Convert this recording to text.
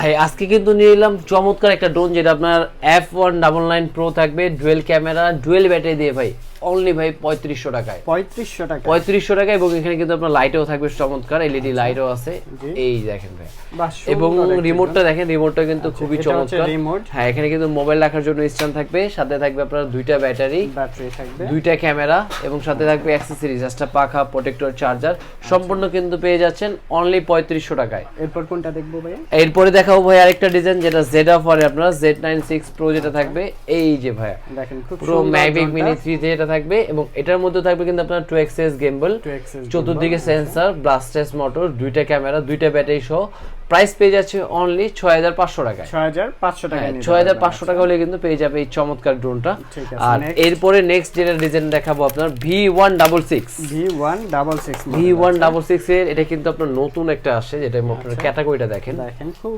ভাই আজকে কিন্তু নিয়ে এলাম চমৎকার একটা ড্রোন, যেটা আপনার F199 Pro থাকবে, ডুয়েল ক্যামেরা, ডুয়েল ব্যাটারি দিয়ে ভাই, অনলি ভাই 3500 টাকায়। 3500 টাকা। এবং এখানে কিন্তু আপনার লাইটও থাকবে চমৎকার, এলইডি লাইটও আছে। এই দেখেন ভাই, এবং রিমোটটা দেখেন, রিমোটটা কিন্তু খুবই চমৎকার। হ্যাঁ, এখানে কিন্তু মোবাইল রাখার জন্য স্ট্যান্ড থাকবে, সাথে থাকবে আপনার দুইটা ব্যাটারি থাকবে, দুইটা ক্যামেরা, এবং সাথে থাকবে অ্যাকসেসরিজ, একটা পাখা, প্রোটেক্টর, চার্জার, সম্পূর্ণ কিন্তু পেয়ে যাচ্ছেন অনলি 3500 টাকায়। এরপর কোনটা দেখবো ভাই? এরপরে দেখাবো ভাই আরেকটা ডিজাইন, যেটা জেড অফারে আপনার Z96 Pro যেটা থাকবে। এই যে ভাই দেখেন, খুব পুরো ম্যাভিক মিনি 3 যেটা থাকবে, এবং এটার মধ্যে থাকবে কিন্তু আপনার 2xs গিম্বল, চতুর্দিকে সেন্সর, ব্লাস্টেস মোটর, দুইটা ক্যামেরা, দুইটা ব্যাটারি সহ। প্রাইস পেয়ে যাচ্ছে অনলি 6500 টাকায়। 6500 টাকা। 6500 টাকা হলে কিন্তু পেয়ে যাবে এই চমৎকার ড্রোনটা। আর এরপরে নেক্সট যেটা ডিজাইন দেখাবো আপনার V166 এর, এটা কিন্তু আপনার নতুন একটা আসে, যেটা আপনার ক্যাটাগরিটা দেখেন, খুব